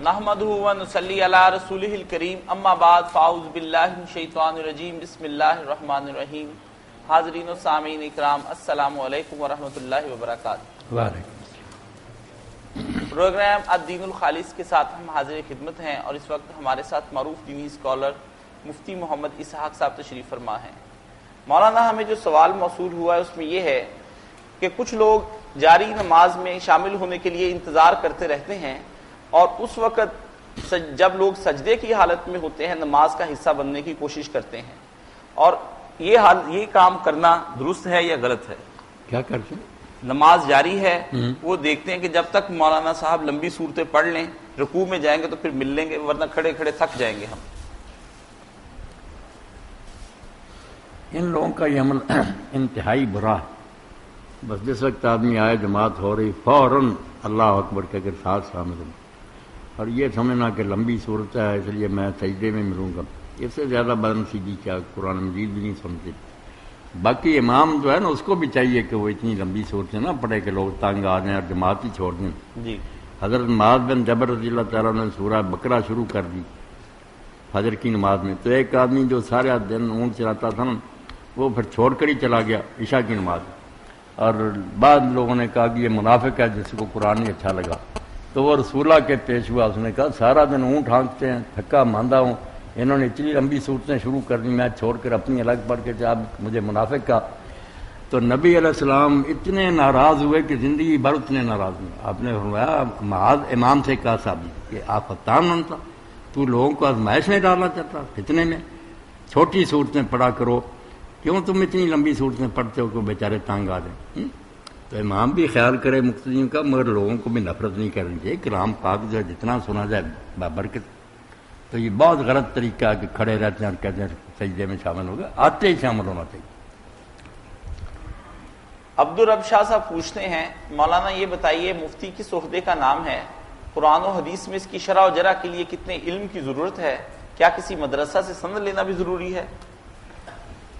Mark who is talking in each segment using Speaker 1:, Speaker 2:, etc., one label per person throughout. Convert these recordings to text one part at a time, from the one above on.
Speaker 1: نحمدہ و نصلی علی رسولہ الکریم اما بعد فاعوذ باللہ من الشیطان الرجیم بسم اللہ الرحمن الرحیم۔ حاضرین و سامعین اکرام السلام علیکم ورحمۃ اللہ وبرکاتہ۔
Speaker 2: وعلیکم۔
Speaker 1: پروگرام الدین الخالص کے ساتھ ہم حاضر خدمت ہیں اور اس وقت ہمارے ساتھ معروف دینی اسکالر مفتی محمد اسحاق صاحب تشریف فرما ہیں۔ مولانا ہمیں جو سوال موصول ہوا ہے اس میں یہ ہے کہ کچھ لوگ جاری نماز میں شامل ہونے کے لیے انتظار کرتے رہتے ہیں اور اس وقت جب لوگ سجدے کی حالت میں ہوتے ہیں نماز کا حصہ بننے کی کوشش کرتے ہیں، اور یہ کام کرنا درست ہے یا غلط ہے؟
Speaker 2: کیا کرتے ہیں؟
Speaker 1: نماز جاری ہے، وہ دیکھتے ہیں کہ جب تک مولانا صاحب لمبی صورتیں پڑھ لیں رکوع میں جائیں گے تو پھر مل لیں گے، ورنہ کھڑے کھڑے تھک جائیں گے ہم۔
Speaker 2: ان لوگوں کا یہ عمل انتہائی برا ہے۔ بس جس وقت آدمی آئے جماعت ہو رہی فوراً اللہ اکبر کے اگر ساتھ شامل ہوں اور یہ سمجھنا کہ لمبی صورت ہے اس لیے میں سجدے میں ملوں گا، اس سے زیادہ بدنصیبی کیا قرآن مجید بھی نہیں سنتے۔ باقی امام جو ہے نا اس کو بھی چاہیے کہ وہ اتنی لمبی صورتیں نہ پڑھے کہ لوگ تنگ آ جائیں اور جماعت ہی چھوڑ دیں۔
Speaker 1: جی،
Speaker 2: حضرت معاذ بن جبل رضی اللہ تعالیٰ نے سورہ بقرہ شروع کر دی فجر کی نماز میں، تو ایک آدمی جو سارا دن اونٹ چلاتا تھا نا وہ پھر چھوڑ کر ہی چلا گیا عشاء کی نماز، اور بعد لوگوں نے کہا کہ یہ منافق ہے جس کو قرآن نہیں اچھا لگا، تو وہ رسول اللہ کے پیش ہوا، اس نے کہا سارا دن اونٹ ہانکتے ہیں، تھکا ماندہ ہوں، انہوں نے اتنی لمبی صورتیں شروع کر دی، میں چھوڑ کر اپنی الگ پڑھ کے جب مجھے منافق کہا۔ تو نبی علیہ السلام اتنے ناراض ہوئے کہ زندگی بھر اتنے ناراض ہوئے۔ آپ نے فرمایا معاذ امام سے کہا صاحب کہ آپ فتان نہ تھا، تو لوگوں کو آزمائش میں ڈالنا چاہتا، فتنے میں، چھوٹی صورتیں پڑھا کرو، کیوں تم اتنی لمبی صورتیں پڑھتے ہو کہ بیچارے تانگ آ جائیں؟ تو امام بھی خیال کرے مقتدیوں کا، مگر لوگوں کو بھی نفرت نہیں کرنی چاہیے۔ کلام پاک جو ہے جتنا سنا جائے بابرکت۔ تو یہ بہت غلط طریقہ ہے کہ کھڑے رہتے ہیں اور کہتے ہیں سجدے میں شامل ہوگا، آتے ہی شامل ہونا چاہیے۔
Speaker 1: عبدالرب شاہ صاحب پوچھتے ہیں مولانا یہ بتائیے مفتی کس عہدے کا نام ہے؟ قرآن و حدیث میں اس کی شرح و جرح کے لیے کتنے علم کی ضرورت ہے؟ کیا کسی مدرسہ سے سند لینا بھی ضروری ہے؟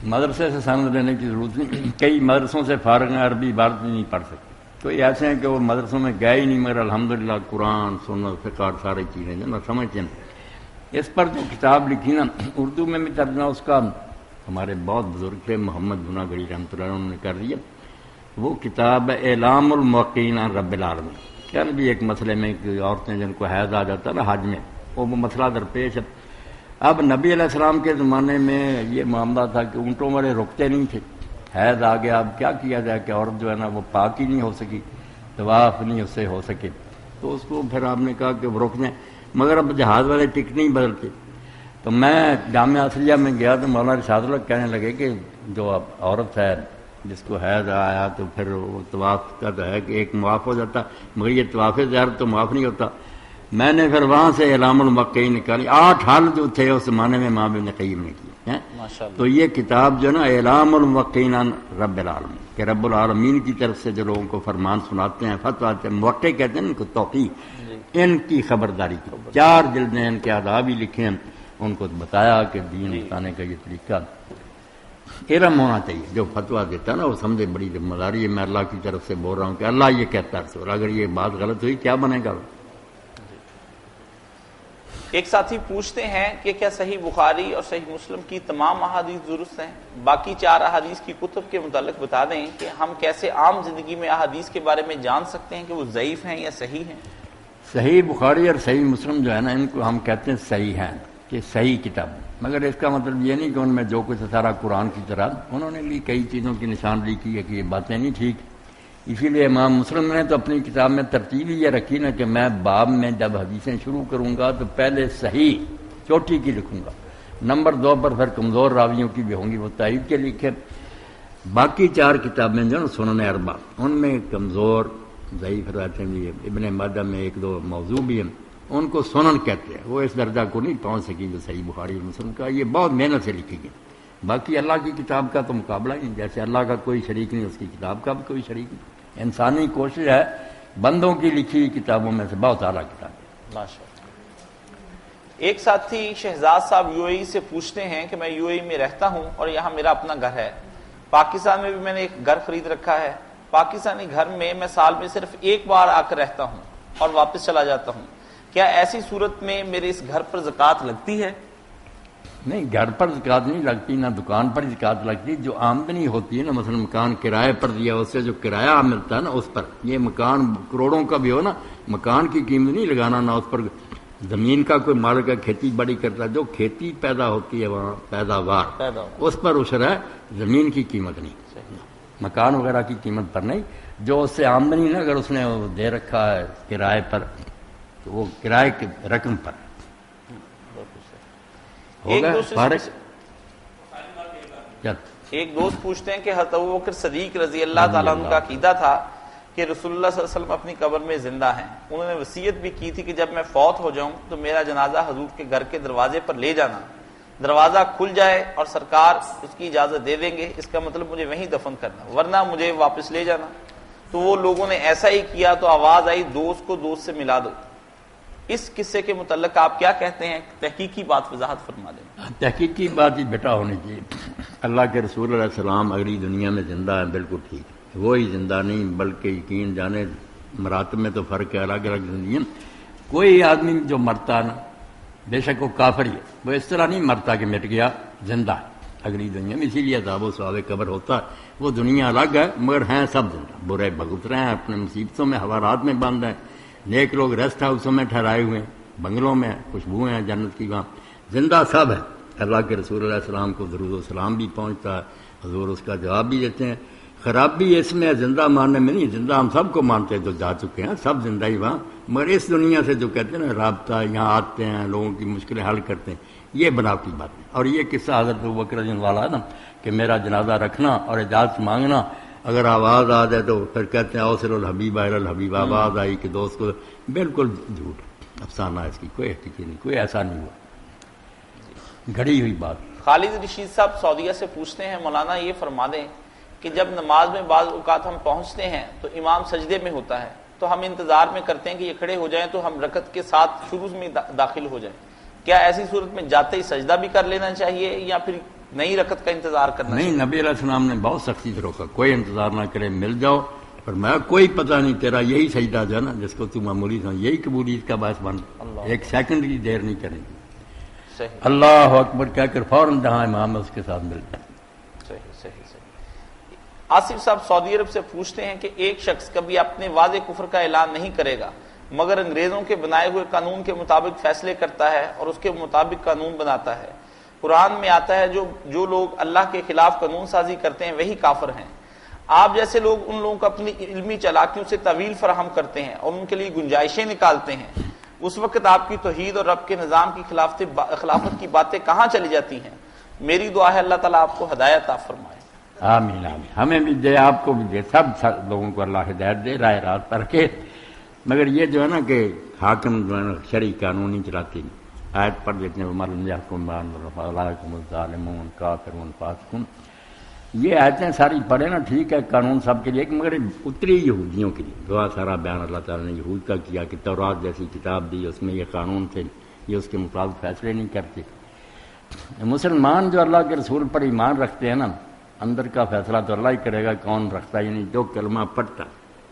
Speaker 2: مدرسے سے سند لینے کی ضرورت نہیں، کئی مدرسوں سے فارغ ہیں، عربی عبارت بھی نہیں پڑھ سکتے، کوئی ایسے ہیں کہ وہ مدرسوں میں گئے ہی نہیں، مگر الحمدللہ قرآن سنت فقہ ساری چیزیں جو نا سمجھتے ہیں۔ اس پر جو کتاب لکھی نا اردو میں بھی ترجمہ اس کا ہمارے بہت بزرگ تھے محمد جناگڑھی رحمۃ اللہ انہوں نے کر دیا، وہ کتاب ہے اعلام الموقعین عن رب العالمین۔ کیا بھی ایک مسئلے میں کہ عورتیں جن کو حیض آ جاتا ہے نا حج میں، وہ مسئلہ درپیش ہے۔ اب نبی علیہ السلام کے زمانے میں یہ معاملہ تھا کہ اونٹوں والے رکتے نہیں تھے، حیض آ گیا، اب کیا کیا جائے کہ عورت جو ہے نا وہ پاک ہی نہیں ہو سکی، طواف نہیں اس سے ہو سکے، تو اس کو پھر آپ نے کہا کہ وہ رک جائیں، مگر اب جہاز والے ٹکٹ نہیں بدلتے۔ تو میں جامعہ اصلیہ میں گیا تو مولانا ارشاد اللہ کہنے لگے کہ جو اب عورت ہے جس کو حیض آیا تو پھر وہ طواف کا تو ہے کہ ایک معاف ہو جاتا، مگر یہ طواف زیارت تو معاف نہیں ہوتا۔ میں نے پھر وہاں سے اعلام الموقعین نکالی، 8 حل جو تھے اس زمانے میں امام ابن قیم نے کیے۔ تو یہ کتاب جو ہے نا اعلام الموقعین عن رب العالمین، کہ رب العالمین کی طرف سے جو لوگوں کو فرمان سناتے ہیں، فتویٰ دیتے ہیں، موقع کہتے ہیں ان کو توقیع، ان کی خبرداری کی 4 جلدیں ان کے آداب ہی لکھے ہیں، ان کو بتایا کہ دین بتانے کا یہ طریقہ علم ہونا چاہیے۔ جو فتویٰ دیتا ہے نا وہ سمجھے بڑی ذمہ داری ہے، میں اللہ کی طرف سے بول رہا ہوں کہ اللہ یہ کہتا ہے رسول، اگر یہ بات غلط ہوئی کیا بنے گا؟
Speaker 1: ایک ساتھی پوچھتے ہیں کہ کیا صحیح بخاری اور صحیح مسلم کی تمام احادیث درست ہیں؟ باقی 4 احادیث کی کتب کے متعلق بتا دیں کہ ہم کیسے عام زندگی میں احادیث کے بارے میں جان سکتے ہیں کہ وہ ضعیف ہیں یا صحیح ہیں؟
Speaker 2: صحیح بخاری اور صحیح مسلم جو ہے نا ان کو ہم کہتے ہیں صحیح ہیں، کہ صحیح کتاب، مگر اس کا مطلب یہ نہیں کہ ان میں جو کچھ سارا قرآن کی طرح، انہوں نے بھی کئی چیزوں کی نشاندہی کی ہے کہ یہ باتیں نہیں ٹھیک۔ اسی لیے امام مسلم نے تو اپنی کتاب میں ترتیب یہ رکھی نا کہ میں باب میں جب حدیثیں شروع کروں گا تو پہلے صحیح چوٹی کی لکھوں گا، نمبر 2 پر پھر کمزور راویوں کی بھی ہوں گی وہ تائید کے لکھے۔ باقی 4 کتابیں جو نا سنن اربع ان میں کمزور ضعیف روایتیں بھی ہیں، ابن ماجہ میں 1-2 موضوع بھی ہیں، ان کو سنن کہتے ہیں، وہ اس درجہ کو نہیں پہنچ سکی جو صحیح بخاری اور مسلم کا، یہ بہت محنت سے لکھی گئی۔ باقی اللہ کی کتاب کا تو مقابلہ ہی نہیں، جیسے اللہ کا کوئی شریک نہیں اس کی کتاب کا بھی کوئی شریک نہیں۔ انسانی کوشش ہے، بندوں کی لکھی کتابوں میں سے بہت اعلیٰ کتاب ہے۔
Speaker 1: ماشاءاللہ۔ ایک ساتھی شہزاد صاحب یو اے ای سے پوچھتے ہیں کہ میں یو اے ای میں رہتا ہوں اور یہاں میرا اپنا گھر ہے، پاکستان میں بھی میں نے ایک گھر خرید رکھا ہے، پاکستانی گھر میں میں سال میں صرف 1 بار آ کر رہتا ہوں اور واپس چلا جاتا ہوں، کیا ایسی صورت میں میرے اس گھر پر زکوٰۃ لگتی ہے؟
Speaker 2: نہیں، گھر پر زکوٰۃ نہیں لگتی، نہ دکان پر زکوٰۃ لگتی. جو آمدنی ہوتی ہے نا، مثلا مکان کرائے پر دیا، اس سے جو کرایہ ملتا ہے نا اس پر، یہ مکان کروڑوں کا بھی ہو نا، مکان کی قیمت نہیں لگانا، نہ اس پر زمین کا کوئی مالک ہے کھیتی باڑی کرتا ہے، جو کھیتی پیدا ہوتی ہے وہاں پیداوار اس پر عشر ہے، زمین کی قیمت نہیں، مکان وغیرہ کی قیمت پر نہیں. جو اس سے آمدنی نا اگر اس نے دے رکھا ہے کرائے پر تو وہ کرائے کی رقم پر ہوگا.
Speaker 1: ایک دوست پوچھتے ہیں کہ حضرت ابوبکر صدیق رضی اللہ تعالیٰ عنہ کا عقیدہ تھا کہ رسول اللہ صلی اللہ علیہ وسلم اپنی قبر میں زندہ ہیں. انہوں نے وصیت بھی کی تھی کہ جب میں فوت ہو جاؤں تو میرا جنازہ حضور کے گھر کے دروازے پر لے جانا، دروازہ کھل جائے اور سرکار اس کی اجازت دے دیں گے، اس کا مطلب مجھے وہیں دفن کرنا، ورنہ مجھے واپس لے جانا. تو وہ لوگوں نے ایسا ہی کیا تو آواز آئی دوست کو دوست سے ملا دو. اس قصے کے متعلق آپ کیا کہتے ہیں؟ تحقیقی بات وضاحت فرما دیں.
Speaker 2: تحقیقی بات ہی بیٹا ہونی چاہیے. اللہ کے رسول علیہ السلام اگلی دنیا میں زندہ ہیں، بالکل ٹھیک ہے، وہی زندہ نہیں بلکہ یقین جانے مراتب میں تو فرق ہے، الگ الگ زندگی. کوئی آدمی جو مرتا نا بے شک وہ کافر ہی ہے، وہ اس طرح نہیں مرتا کہ مٹ گیا، زندہ ہے اگلی دنیا میں. اسی لیے عذاب و ثواب قبر ہوتا ہے. وہ دنیا الگ ہے مگر ہیں سب زندہ، برے بھگت رہے ہیں، اپنے مصیبتوں میں حوالات میں بند ہیں. نیک لوگ ریسٹ ہاؤسوں میں ٹھہرائے ہوئے ہیں، بنگلوں میں خوشبو ہیں جنت کی، وہاں زندہ سب ہے. اللہ کے رسول علیہ السلام کو درود و سلام بھی پہنچتا ہے، حضور اس کا جواب بھی دیتے ہیں. خرابی اس میں زندہ ماننے میں نہیں، زندہ ہم سب کو مانتے ہیں جو جا چکے ہیں، سب زندہ ہی وہاں، مگر اس دنیا سے جو کہتے ہیں نا رابطہ، یہاں آتے ہیں لوگوں کی مشکلیں حل کرتے ہیں، یہ بناوٹی بات ہے. اور یہ قصہ حضرت ابوبکر رضی اللہ عنہ والا ہے نا کہ میرا جنازہ رکھنا اور اجازت مانگنا، اگر آواز آ جائے تو پھر کہتے ہیں اوصل الحبیب الی الحبیب، آواز آئی کہ دوست کو، بالکل جھوٹ، افسانہ ہے، اس کی کوئی حقیقت نہیں، کوئی ایسا نہیں ہوا، گھڑی ہوئی بات.
Speaker 1: خالد رشید صاحب سعودیہ سے پوچھتے ہیں مولانا یہ فرما دیں کہ جب نماز میں بعض اوقات ہم پہنچتے ہیں تو امام سجدے میں ہوتا ہے تو ہم انتظار میں کرتے ہیں کہ یہ کھڑے ہو جائیں تو ہم رکعت کے ساتھ شروع میں داخل ہو جائیں. کیا ایسی صورت میں جاتے ہی سجدہ بھی کر لینا چاہیے یا پھر نئی رکعت کا انتظار کرنا
Speaker 2: نہیں
Speaker 1: چاہیے؟
Speaker 2: نبی علیہ السلام نے بہت سختی سے روکا، کوئی انتظار نہ کرے، مل جاؤ. پر میں کوئی پتہ نہیں تیرا یہی سجدہ جو ہے نا جس کو تو معمولی سمجھ، یہی قبولیت کا باعث بن، ایک سیکنڈ کی دیر نہیں کریں گے.
Speaker 1: صحیح،
Speaker 2: اللہ اکبر کہہ کر فوراً جہاں امام ہے اس کے ساتھ مل جائے.
Speaker 1: صحیح صحیح صحیح. آصف صاحب سعودی عرب سے پوچھتے ہیں کہ ایک شخص کبھی اپنے واضح کفر کا اعلان نہیں کرے گا مگر انگریزوں کے بنائے ہوئے قانون کے مطابق فیصلے کرتا ہے اور اس کے مطابق قانون بناتا ہے. قرآن میں آتا ہے جو لوگ اللہ کے خلاف قانون سازی کرتے ہیں وہی کافر ہیں. آپ جیسے لوگ ان لوگوں کو اپنی علمی چالاکیوں سے تعویل فراہم کرتے ہیں اور ان کے لیے گنجائشیں نکالتے ہیں. اس وقت آپ کی توحید اور رب کے نظام کی خلافت کی باتیں کہاں چلی جاتی ہیں؟ میری دعا ہے اللہ تعالیٰ آپ کو ہدایت عطا فرمائے.
Speaker 2: آمین آمین. ہمیں بھی دے، آپ کو بھی دے، سب لوگوں کو اللہ ہدایت دے، راہ راست پر کے. مگر یہ جو ہے نا کہ حاکم جو ہے نا شرعی قانون نہیں چلاتے. آیت پڑھ دیتے ہیں وَمَن يَحْكُم فَأُولَٰئِكَ هُمُ الظَّالِمُونَ كَافِرُونَ فَاسِقُونَ. یہ آیتیں ساری پڑھے نا، ٹھیک ہے قانون سب کے لیے، مگر اتری یہودیوں کے لیے. دعا سارا بیان اللہ تعالیٰ نے یہود کا کیا کہ تورات جیسی کتاب دی، اس میں یہ قانون تھے، یہ اس کے مطابق فیصلے نہیں کرتے. مسلمان جو اللہ کے رسول پر ایمان رکھتے ہیں نا، اندر کا فیصلہ تو اللہ ہی کرے گا، کون رکھتا ہی نہیں. جو کلمہ پڑھتا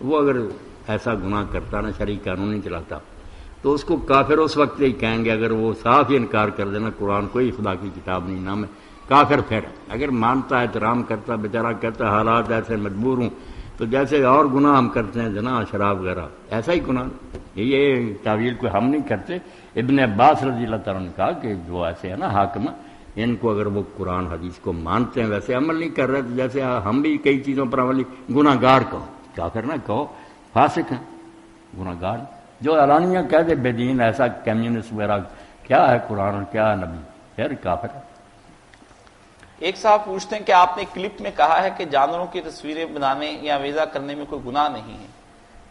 Speaker 2: وہ اگر ایسا گناہ کرتا نا، شرعی قانون نہیں چلاتا، تو اس کو کافر اس وقت ہی کہیں گے. اگر وہ صاف ہی انکار کر دینا قرآن کوئی خدا کی کتاب نہیں، نام ہے کافر. پھر اگر مانتا ہے، احترام کرتا، بیچارہ کہتا حالات ایسے مجبور ہوں، تو جیسے اور گناہ ہم کرتے ہیں زنا شراب وغیرہ، ایسا ہی گناہ. یہ تعویل کو ہم نہیں کرتے. ابن عباس رضی اللہ تعالیٰ نے کہا کہ جو ایسے ہے نا حاکم، ان کو اگر وہ قرآن حدیث کو مانتے ہیں ویسے عمل نہیں کر رہے، تو جیسے ہم بھی کئی چیزوں پر عمل، گناہ گار کہو، کافر نہ کہو، فاسق ہیں، گناہ گار. جو اعلانیہ کہہ دے بے دین، ایسا کمیونسٹ وغیرہ، کیا ہے قرآن اور کیا ہے نبی، پھر کافر ہے.
Speaker 1: ایک صاحب پوچھتے ہیں کہ آپ نے کلپ میں کہا ہے کہ جانوروں کی تصویریں بنانے یا ویزا کرنے میں کوئی گناہ نہیں ہے،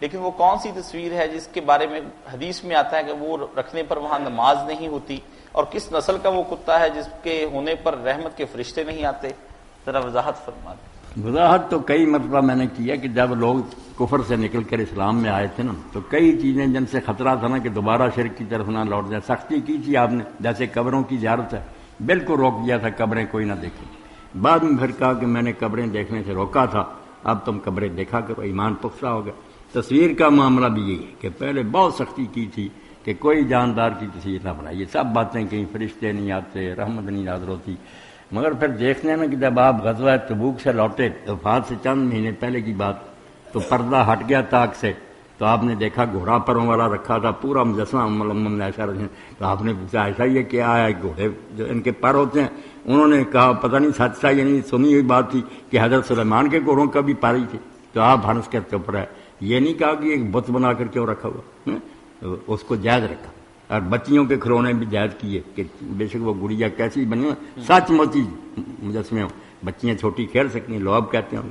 Speaker 1: لیکن وہ کون سی تصویر ہے جس کے بارے میں حدیث میں آتا ہے کہ وہ رکھنے پر وہاں نماز نہیں ہوتی، اور کس نسل کا وہ کتا ہے جس کے ہونے پر رحمت کے فرشتے نہیں آتے؟ ذرا وضاحت فرما دیں.
Speaker 2: وضاحت تو کئی مرتبہ میں نے کی ہے کہ جب لوگ کفر سے نکل کر اسلام میں آئے تھے نا، تو کئی چیزیں جن سے خطرہ تھا نا کہ دوبارہ شرک کی طرف نہ لوٹ جائے، سختی کی تھی آپ نے. جیسے قبروں کی زیارت ہے، بالکل روک دیا تھا، قبریں کوئی نہ دیکھیں. بعد میں پھر کہا کہ میں نے قبریں دیکھنے سے روکا تھا، اب تم قبریں دیکھا کرو، ایمان پختہ ہو گیا. تصویر کا معاملہ بھی یہی ہے کہ پہلے بہت سختی کی تھی کہ کوئی جاندار کی تصویر نہ بنائیے. سب باتیں کہیں فرشتے نہیں آتے، رحمت نہیں نازل ہوتی. مگر پھر دیکھنے نا کہ جب آپ غزوہ تبوک سے لوٹے، وفات سے چند مہینے پہلے کی بات، تو پردہ ہٹ گیا طاق سے، تو آپ نے دیکھا گھوڑا پروں والا رکھا تھا، پورا مجسمہ عائشہ رضی اللہ. تو آپ نے پوچھا عائشہ یہ کیا ہے؟ گھوڑے جو ان کے پر ہوتے ہیں. انہوں نے کہا پتہ نہیں سچ تھا یا نہیں، سنی ہوئی بات تھی کہ حضرت سلیمان کے گھوڑوں کا بھی پر ہی تھے. تو آپ ہنس کر چپ رہے. یہ نہیں کہا کہ ایک بت بنا کر کیوں رکھا ہوا، اس کو جائز رکھا. اور بچیوں کے کھلونے بھی جائز کیے کہ بے شک وہ گڑیا کیسی بنی ہو، سچ موچی مجسمے ہو، بچیاں چھوٹی کھیل سکتی ہیں، لعب کہتے ہیں.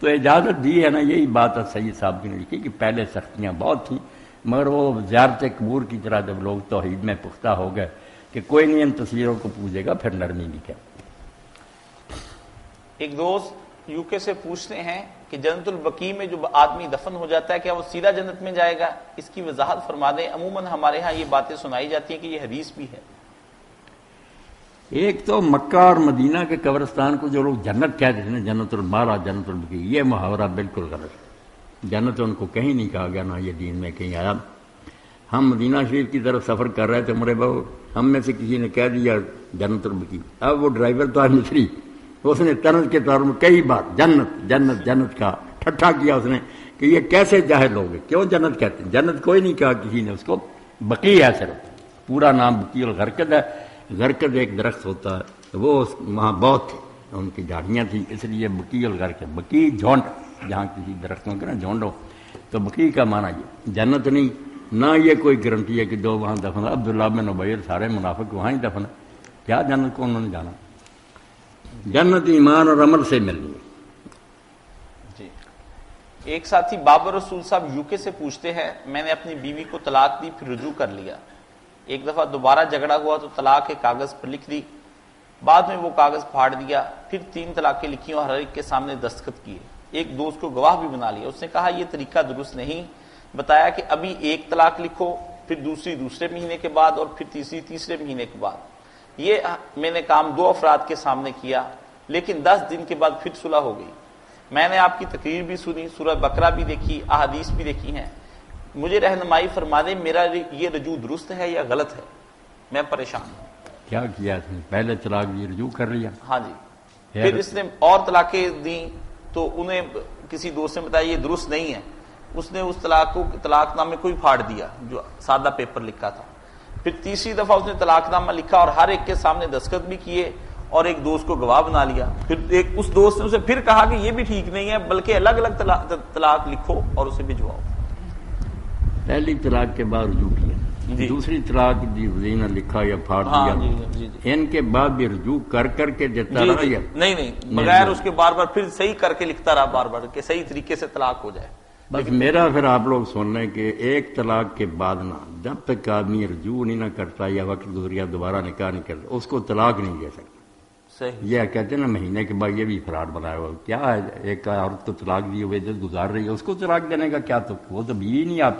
Speaker 2: تو اجازت دی ہے نا. یہی بات ہے سید صاحب کی نے لکھی کہ پہلے سختیاں بہت تھیں، مگر وہ زیارت قبور کی طرح جب لوگ توحید میں پختہ ہو گئے کہ کوئی نہیں ان تصویروں کو پوجے گا، پھر نرمی بھی کیا.
Speaker 1: ایک دوست یو کے سے پوچھتے ہیں کہ جنت البقیع میں جو آدمی دفن ہو جاتا ہے کیا وہ سیدھا جنت میں جائے گا؟ اس کی وضاحت فرما دیں. عموماً ہمارے ہاں یہ باتیں سنائی جاتی ہیں کہ یہ حدیث بھی ہے.
Speaker 2: ایک تو مکہ اور مدینہ کے قبرستان کو جو لوگ جنت کہتے ہیں نا، جنت المالا، جنت البقیع، یہ محاورہ بالکل غلط ہے. جنت ان کو کہیں نہیں کہا گیا، نہ یہ دین میں کہیں آیا. ہم مدینہ شریف کی طرف سفر کر رہے تھے عمرے بہو، ہم میں سے کسی نے کہہ دیا جنت البقیع. اب وہ ڈرائیور تو آج مصری، اس نے طرز کے طور میں کئی بار جنت جنت جنت کہا، ٹھٹھا کیا اس نے کہ یہ کیسے جاہل لوگ ہیں، کیوں جنت کہتے ہیں؟ جنت کوئی نہیں کہا کسی نے، اس کو بقیع ہے صرف. پورا نام بقیع الغرقد ہے. غرقد ایک درخت ہوتا ہے، وہ وہاں بہت تھے، ان کی جھاڑیاں تھیں، اس لیے بقیع الغرقد. بقیع جھونڈ، جہاں کسی درختوں کے نا جھونڈ ہو، تو بقیع کا معنی یہ جنت نہیں. نہ یہ کوئی گارنٹی ہے کہ جو وہاں دفن ہے عبداللہ بن ابی سارے منافق وہاں ہی دفن ہے. کیا جنت کو انہوں نے جانا؟ جنت ایمان اور عمل سے ملنی ہے.
Speaker 1: جی. ایک ساتھی بابر رسول صاحب یو کے سے پوچھتے ہیں، میں نے اپنی بیوی کو طلاق دی، پھر رجوع کر لیا. ایک دفعہ دوبارہ جھگڑا ہوا تو طلاق کے کاغذ پر لکھ دی، بعد میں وہ کاغذ پھاڑ دیا، پھر 3 طلاقیں لکھی اور ہر ایک کے سامنے دستخط کیے. ایک دوست کو گواہ بھی بنا لیا. اس نے کہا یہ طریقہ درست نہیں. بتایا کہ ابھی 1 طلاق لکھو، پھر دوسری دوسرے مہینے کے بعد، اور پھر تیسری تیسرے مہینے کے بعد. یہ میں نے کام 2 افراد کے سامنے کیا، لیکن 10 دن کے بعد پھر صلح ہو گئی. میں نے آپ کی تقریر بھی سنی، سورہ بقرہ بھی دیکھی، احادیث بھی دیکھی ہیں. مجھے رہنمائی فرما دیں میرا یہ رجوع درست ہے یا غلط ہے؟ میں پریشان ہوں.
Speaker 2: کیا کیا اس نے؟ پہلے طلاق دی، رجوع کر لیا.
Speaker 1: ہاں جی. پھر اس نے اور طلاقیں دیں تو انہیں کسی دوست نے بتایا یہ درست نہیں ہے. اس نے اس طلاق کو طلاق نامے کو ہی پھاڑ دیا جو سادہ پیپر لکھا تھا. پھر تیسری دفعہ اس نے طلاق نامہ لکھا اور ہر ایک کے سامنے دستخط بھی کیے اور ایک دوست کو گواہ بنا لیا. پھر اس دوست نے اسے پھر کہا کہ یہ بھی ٹھیک نہیں ہے، بلکہ الگ الگ طلاق لکھو اور اسے بھجواؤ.
Speaker 2: پہلی طلاق کے بعد رجوع کیا، دوسری طلاق دی وزینہ لکھا یا پھاڑ دیا. ان کے بعد بھی رجوع کر کر کے دیتا رہا یا
Speaker 1: نہیں بغیر اس کے بار بار پھر صحیح کر کے لکھتا رہا بار بار کہ صحیح طریقے سے طلاق ہو جائے.
Speaker 2: بس میرا پھر آپ لوگ سن لیں کہ ایک طلاق کے بعد نہ، جب تک آدمی رجوع نہیں نہ کرتا یا وقت گزریا دوبارہ نکاح نہیں کرتا، اس کو طلاق نہیں دے سکتا. یہ کہتے ہیں نا مہینے کے بعد، یہ بھی فراڈ بنایا ہوا. کیا ہے، ایک عورت کو طلاق دی ہوئے عزت گزار رہی ہے، اس کو طلاق دینے کا کیا؟ تو وہ تو بیوی نہیں، آپ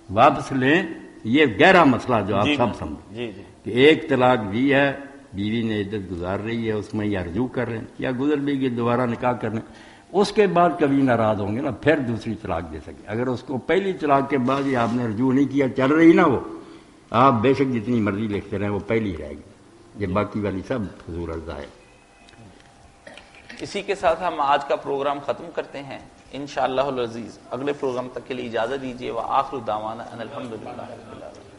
Speaker 2: واپس لیں. یہ گہرا مسئلہ جو آپ سب سمجھیں کہ ایک طلاق دی ہے، بیوی نے عزت گزار رہی ہے، اس میں یا رجوع کر رہے ہیں یا گزر بھی گئی دوبارہ نکاح کر رہے ہیں، اس کے بعد کبھی ناراض ہوں گے نا پھر دوسری طلاق دے سکے. اگر اس کو پہلی طلاق کے بعد ہی آپ نے رجوع نہیں کیا، چل رہی نا وہ، آپ بے شک جتنی مرضی لکھتے رہیں وہ پہلی رہے گی. یہ باقی والی سب فضول ارزاں ہے.
Speaker 1: اسی کے ساتھ ہم آج کا پروگرام ختم کرتے ہیں انشاءاللہ العزیز. اگلے پروگرام تک کے لیے اجازت دیجیے. وآخر دعوانا ان الحمدللہ رب العالمین.